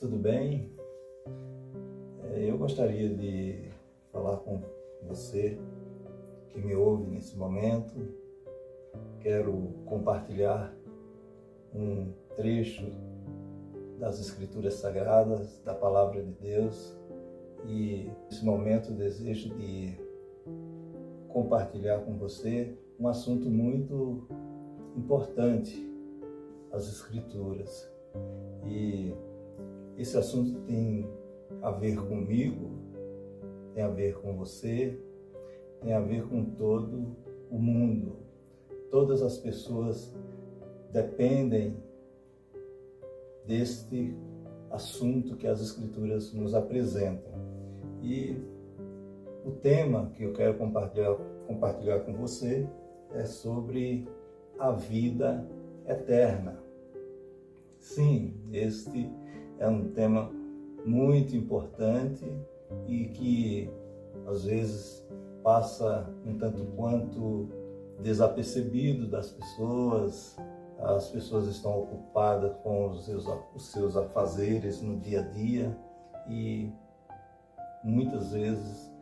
tudo bem? Eu gostaria de falar com você que me ouve nesse momento. Quero compartilhar um trecho das Escrituras Sagradas, da Palavra de Deus, e nesse momento desejo de compartilhar com você um assunto muito importante, as Escrituras. E esse assunto tem a ver comigo, tem a ver com você, tem a ver com todo o mundo. Todas as pessoas dependem deste assunto que as Escrituras nos apresentam. E o tema que eu quero compartilhar com você é sobre a vida eterna. Sim, este é um tema muito importante e que às vezes passa um tanto quanto desapercebido das pessoas. As pessoas estão ocupadas com os seus afazeres no dia a dia e muitas vezes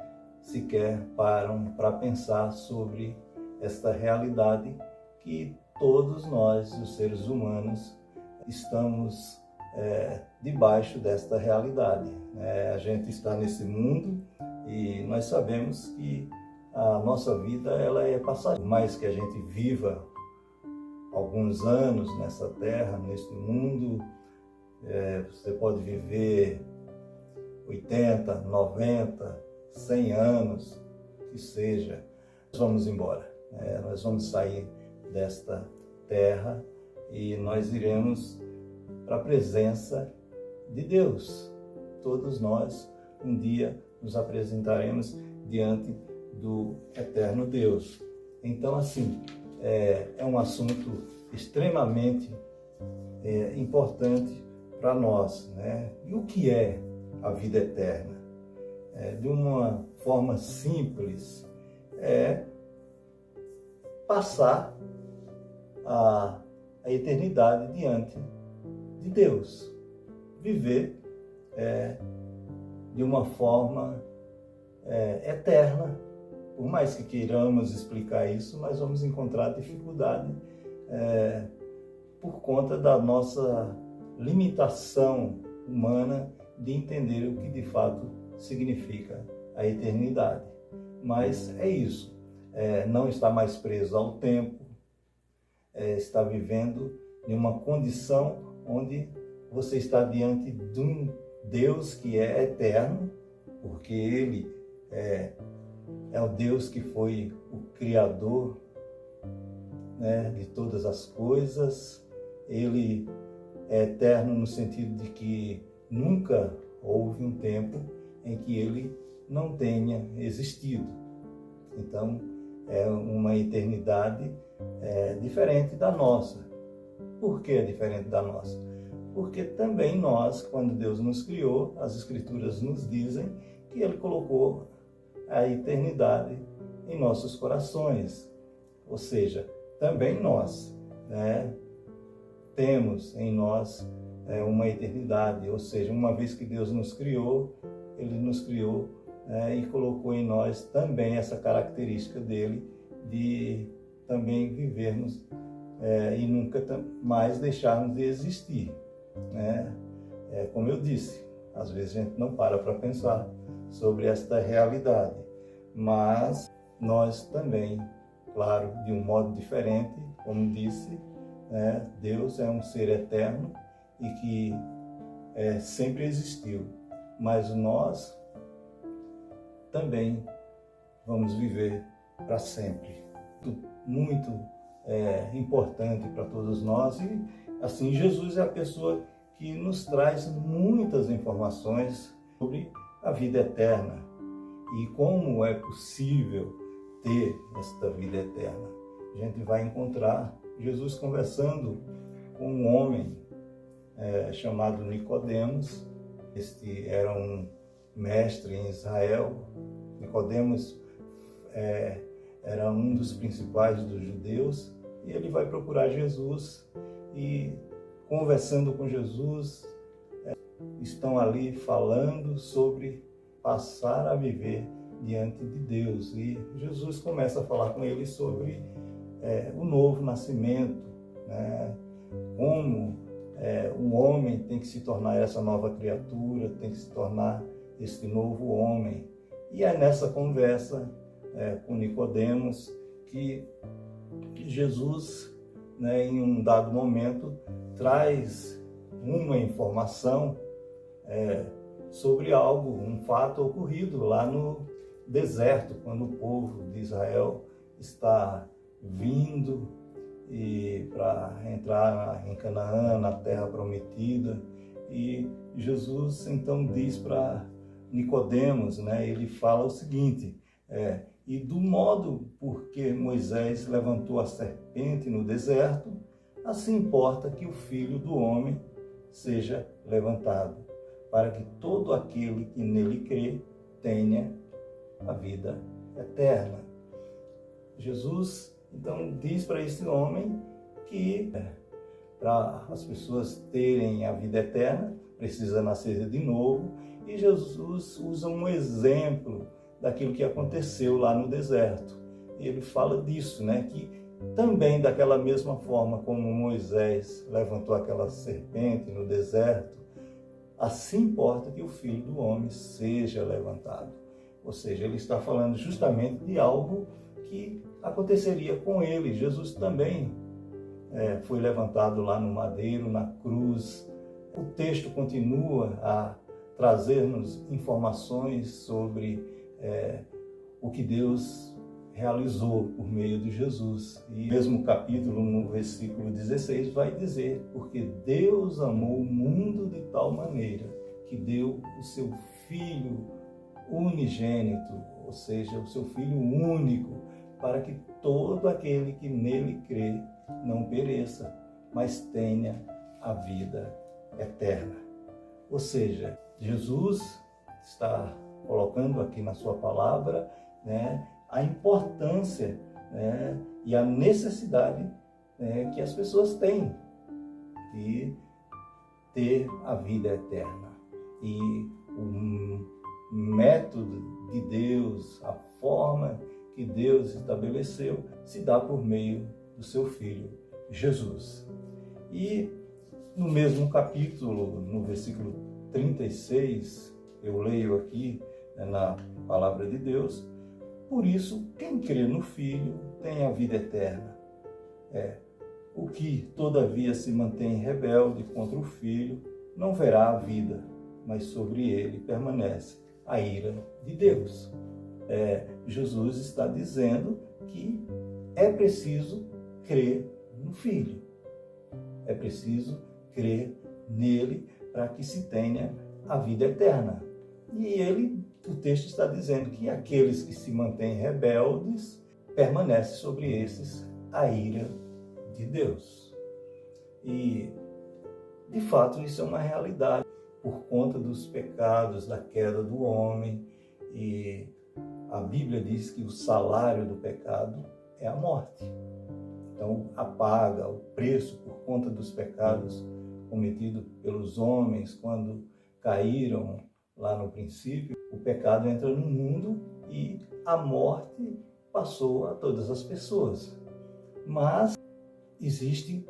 sequer param para pensar sobre esta realidade que todos nós, os seres humanos, estamos debaixo desta realidade. A gente está nesse mundo e nós sabemos que a nossa vida ela é passageira. Por mais que a gente viva alguns anos nessa terra, nesse mundo, você pode viver 80, 90, 100 anos, que seja, nós vamos embora. Nós vamos sair desta terra e nós iremos para a presença de Deus. Todos nós um dia nos apresentaremos diante do eterno Deus. Então, assim, é um assunto extremamente importante para nós, né? E o que é a vida eterna? De uma forma simples, é passar a eternidade diante de Deus. Viver de uma forma eterna. Por mais que queiramos explicar isso, nós vamos encontrar dificuldade por conta da nossa limitação humana de entender o que de fato significa a eternidade. Mas é isso, não está mais preso ao tempo, está vivendo em uma condição onde você está diante de um Deus que é eterno, porque Ele é o Deus que foi o Criador, né, de todas as coisas. Ele é eterno no sentido de que nunca houve um tempo em que Ele não tenha existido. Então, é uma eternidade diferente da nossa. Por que é diferente da nossa? Porque também nós, quando Deus nos criou, as Escrituras nos dizem que Ele colocou a eternidade em nossos corações. Ou seja, também nós, né, temos em nós uma eternidade. Ou seja, uma vez que Deus nos criou, Ele nos criou e colocou em nós também essa característica dele de também vivermos e nunca mais deixarmos de existir. Como eu disse, às vezes a gente não para pensar sobre esta realidade, mas nós também, claro, de um modo diferente, como disse, Deus é um ser eterno e que sempre existiu, mas nós também vamos viver para sempre. Muito importante para todos nós, e assim Jesus é a pessoa que nos traz muitas informações sobre a vida eterna e como é possível ter esta vida eterna. A gente vai encontrar Jesus conversando com um homem chamado Nicodemos. Este era um mestre em Israel. Nicodemos era um dos principais dos judeus, e ele vai procurar Jesus e, conversando com Jesus, estão ali falando sobre passar a viver diante de Deus. E Jesus começa a falar com eles sobre o novo nascimento, né? Como o homem tem que se tornar essa nova criatura, tem que se tornar este novo homem. E é nessa conversa com Nicodemos que Jesus, né, em um dado momento, traz uma informação sobre algo, um fato ocorrido lá no deserto, quando o povo de Israel está vindo para entrar em Canaã, na terra prometida. E Jesus então diz para Nicodemos, né, ele fala o seguinte: e do modo por que Moisés levantou a serpente no deserto, assim importa que o Filho do Homem seja levantado, para que todo aquele que nele crê tenha a vida eterna. Jesus então diz para esse homem que para as pessoas terem a vida eterna precisa nascer de novo, e Jesus usa um exemplo daquilo que aconteceu lá no deserto. Ele fala disso, né, que também daquela mesma forma como Moisés levantou aquela serpente no deserto, assim importa que o Filho do Homem seja levantado. Ou seja, ele está falando justamente de algo que aconteceria com ele. Jesus também foi levantado lá no madeiro, na cruz. O texto continua a trazer-nos informações sobre o que Deus realizou por meio de Jesus. E mesmo capítulo, no versículo 16, vai dizer: porque Deus amou o mundo de tal maneira que deu o seu Filho unigênito, ou seja, o seu Filho único, para que todo aquele que nele crê não pereça, mas tenha a vida eterna. Ou seja, Jesus está colocando aqui na sua palavra, né, a importância, né, e a necessidade, né, que as pessoas têm de ter a vida eterna. E o método de Deus, a forma que Deus estabeleceu, se dá por meio do seu Filho, Jesus. E no mesmo capítulo, no versículo 36, eu leio aqui, né, na palavra de Deus: por isso, quem crê no Filho tem a vida eterna. O que, todavia, se mantém rebelde contra o Filho, não verá a vida, mas sobre ele permanece a ira de Deus. Jesus está dizendo que é preciso crer no Filho. É preciso crer nele para que se tenha a vida eterna. E o texto está dizendo que aqueles que se mantêm rebeldes, permanece sobre esses a ira de Deus. E, de fato, isso é uma realidade por conta dos pecados, da queda do homem. E a Bíblia diz que o salário do pecado é a morte. Então, a paga, o preço por conta dos pecados cometidos pelos homens quando caíram lá no princípio, o pecado entra no mundo e a morte passou a todas as pessoas. Mas existe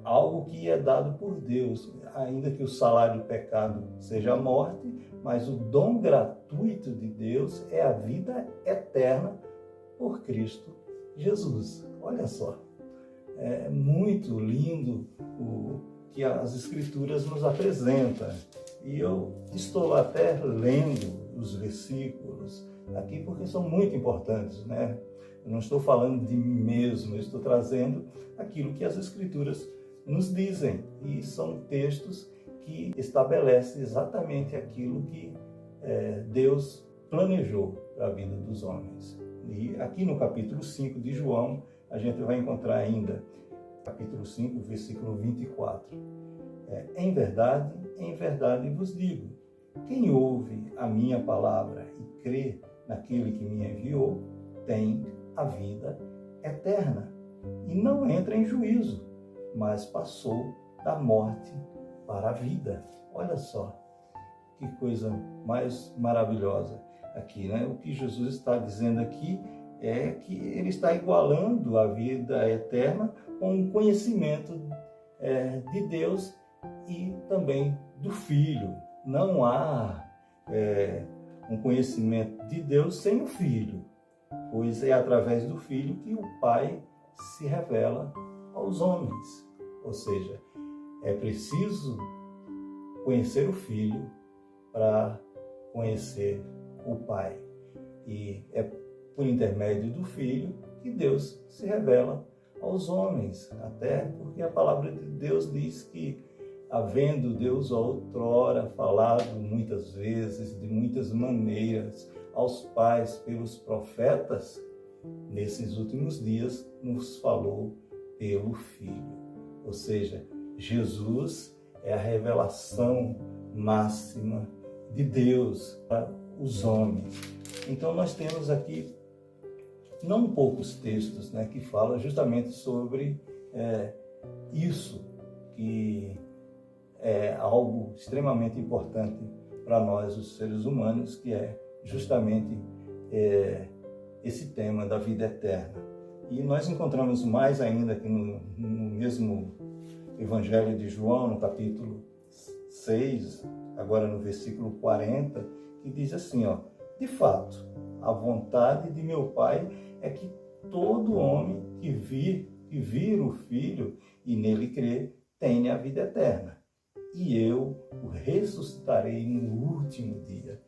algo que é dado por Deus, ainda que o salário do pecado seja a morte, mas o dom gratuito de Deus é a vida eterna por Cristo Jesus. Olha só, é muito lindo o que as Escrituras nos apresentam. E eu estou até lendo os versículos aqui porque são muito importantes, né? Eu não estou falando de mim mesmo, eu estou trazendo aquilo que as Escrituras nos dizem. E são textos que estabelecem exatamente aquilo que Deus planejou para a vida dos homens. E aqui no capítulo 5 de João, a gente vai encontrar ainda, capítulo 5, versículo 24. Em verdade vos digo, quem ouve a minha palavra e crê naquele que me enviou, tem a vida eterna e não entra em juízo, mas passou da morte para a vida. Olha só, que coisa mais maravilhosa aqui, né? O que Jesus está dizendo aqui é que ele está igualando a vida eterna com o conhecimento de Deus e também do Filho. Não há um conhecimento de Deus sem o Filho, pois é através do Filho que o Pai se revela aos homens. Ou seja, é preciso conhecer o Filho para conhecer o Pai. E é por intermédio do Filho que Deus se revela aos homens, até porque a palavra de Deus diz que, havendo Deus outrora falado muitas vezes, de muitas maneiras, aos pais pelos profetas, nesses últimos dias nos falou pelo Filho. Ou seja, Jesus é a revelação máxima de Deus para os homens. Então nós temos aqui não poucos textos, né, que falam justamente sobre isso, que é algo extremamente importante para nós, os seres humanos, que é justamente esse tema da vida eterna. E nós encontramos mais ainda aqui no mesmo Evangelho de João, no capítulo 6, agora no versículo 40, que diz assim, ó: de fato, a vontade de meu Pai é que todo homem que vir o Filho e nele crer, tenha a vida eterna. E eu o ressuscitarei no último dia.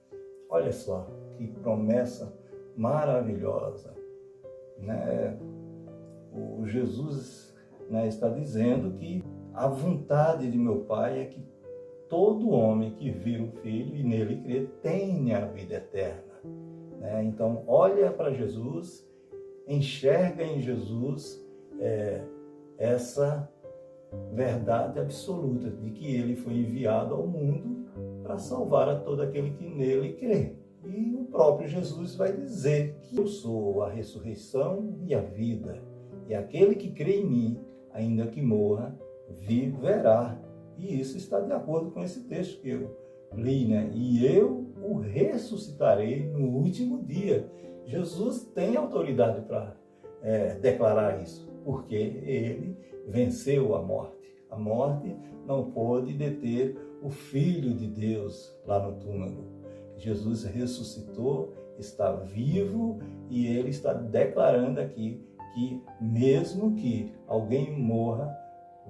Olha só, que promessa maravilhosa, né? O Jesus, né, está dizendo que a vontade de meu Pai é que todo homem que vir o Filho e nele crer tenha a vida eterna. Né? Então, olha para Jesus, enxerga em Jesus essa verdade absoluta de que ele foi enviado ao mundo para salvar a todo aquele que nele crê. E o próprio Jesus vai dizer que eu sou a ressurreição e a vida. E aquele que crê em mim, ainda que morra, viverá. E isso está de acordo com esse texto que eu li, né? E eu o ressuscitarei no último dia. Jesus tem autoridade para declarar isso, porque ele venceu a morte. A morte não pôde deter o Filho de Deus lá no túmulo. Jesus ressuscitou, está vivo e ele está declarando aqui que mesmo que alguém morra,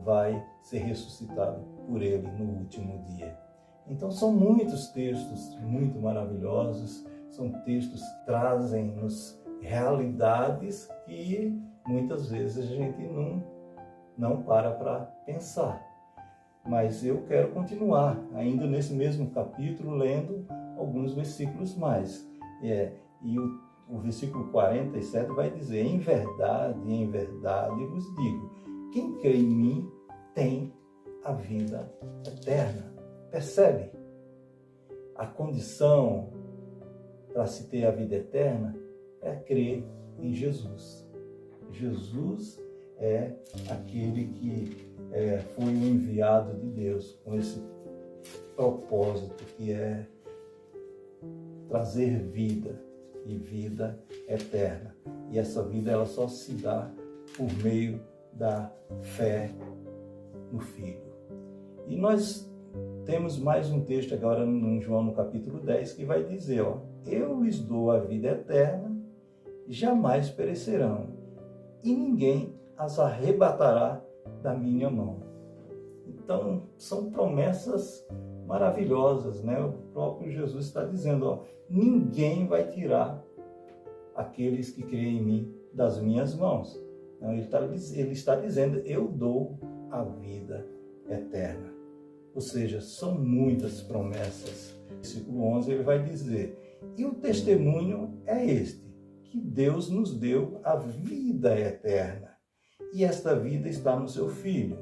vai ser ressuscitado por ele no último dia. Então são muitos textos muito maravilhosos, são textos que trazem-nos realidades que muitas vezes a gente não para pensar. Mas eu quero continuar, ainda nesse mesmo capítulo, lendo alguns versículos mais. E o versículo 47 vai dizer: em verdade vos digo, quem crê em mim tem a vida eterna. Percebe? A condição para se ter a vida eterna é crer em Jesus. Jesus é aquele que foi o enviado de Deus com esse propósito que é trazer vida e vida eterna. E essa vida ela só se dá por meio da fé no Filho. E nós temos mais um texto agora em João no capítulo 10 que vai dizer, ó: eu lhes dou a vida eterna, jamais perecerão, e ninguém as arrebatará da minha mão. Então, são promessas maravilhosas, né? O próprio Jesus está dizendo, ó: ninguém vai tirar aqueles que creem em mim das minhas mãos. Então, ele está dizendo, eu dou a vida eterna. Ou seja, são muitas promessas. No versículo 11 ele vai dizer, e o testemunho é este, que Deus nos deu a vida eterna. E esta vida está no seu Filho.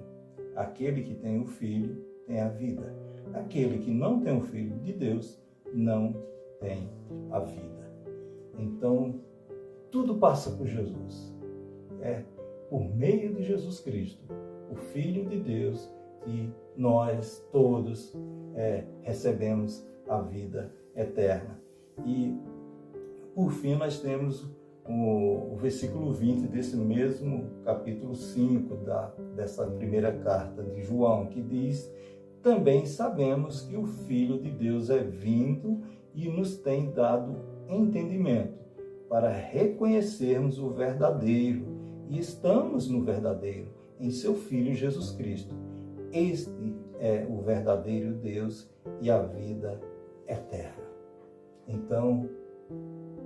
Aquele que tem o Filho tem a vida. Aquele que não tem o Filho de Deus não tem a vida. Então, tudo passa por Jesus. É por meio de Jesus Cristo, o Filho de Deus, que nós todos recebemos a vida eterna. E, por fim, nós temos o versículo 20 desse mesmo capítulo 5 dessa primeira carta de João, que diz: também sabemos que o Filho de Deus é vindo e nos tem dado entendimento para reconhecermos o verdadeiro, e estamos no verdadeiro, em seu Filho Jesus Cristo. Este é o verdadeiro Deus e a vida eterna. Então,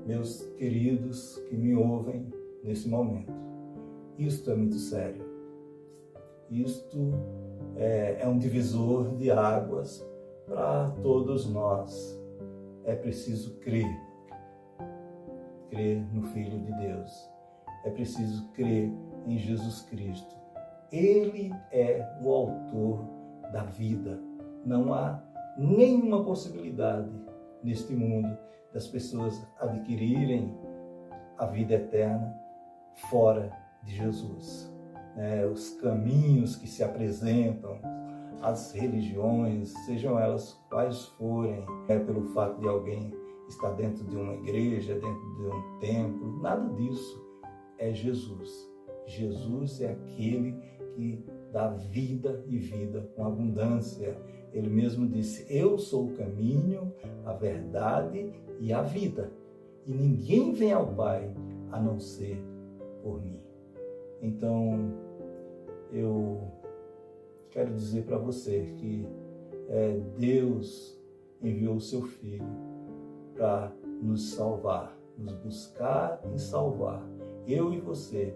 meus queridos que me ouvem nesse momento, isto é muito sério. Isto é um divisor de águas para todos nós. É preciso crer no Filho de Deus. É preciso crer em Jesus Cristo. Ele é o autor da vida. Não há nenhuma possibilidade neste mundo das pessoas adquirirem a vida eterna fora de Jesus. Os caminhos que se apresentam, as religiões, sejam elas quais forem, pelo fato de alguém estar dentro de uma igreja, dentro de um templo, nada disso é Jesus. Jesus é aquele que dá vida e vida com abundância. Ele mesmo disse: eu sou o caminho, a verdade e a vida. E ninguém vem ao Pai a não ser por mim. Então, eu quero dizer para você que Deus enviou o seu Filho para nos salvar, nos buscar e salvar. Eu e você,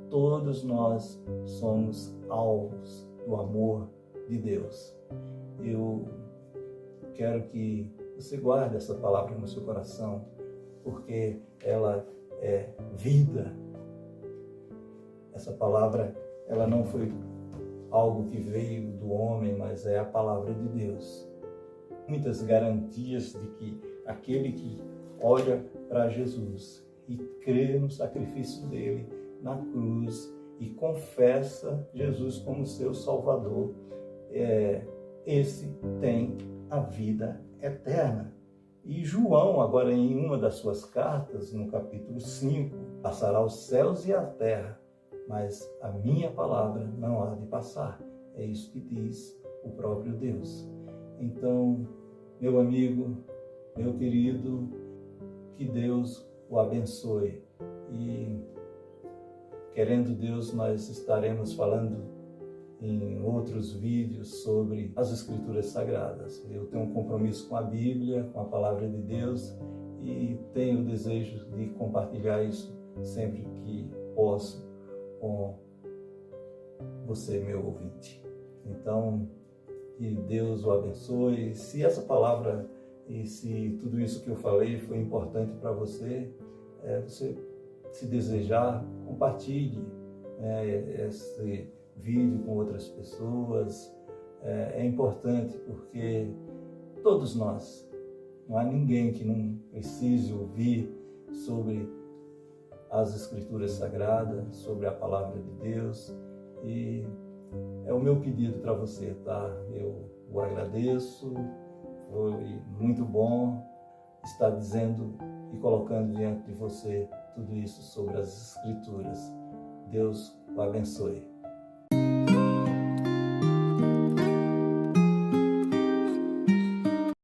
todos nós somos alvos do amor de Deus. Eu quero que você guarde essa palavra no seu coração, porque ela é vida. Essa palavra, ela não foi algo que veio do homem, mas é a palavra de Deus. Muitas garantias de que aquele que olha para Jesus e crê no sacrifício dele na cruz e confessa Jesus como seu Salvador, esse tem a vida eterna. E João, agora em uma das suas cartas, no capítulo 5, passará os céus e a terra, mas a minha palavra não há de passar. É isso que diz o próprio Deus. Então, meu amigo, meu querido, que Deus o abençoe. E, querendo Deus, nós estaremos falando em outros vídeos sobre as Escrituras Sagradas. Eu tenho um compromisso com a Bíblia, com a Palavra de Deus, e tenho o desejo de compartilhar isso sempre que posso com você, meu ouvinte. Então, que Deus o abençoe. Se essa palavra e se tudo isso que eu falei foi importante para você, você, se desejar, compartilhe esse vídeo com outras pessoas. É importante porque todos nós, não há ninguém que não precise ouvir sobre as Escrituras Sagradas, sobre a Palavra de Deus, e é o meu pedido para você, tá? Eu o agradeço, foi muito bom estar dizendo e colocando diante de você tudo isso sobre as Escrituras. Deus o abençoe.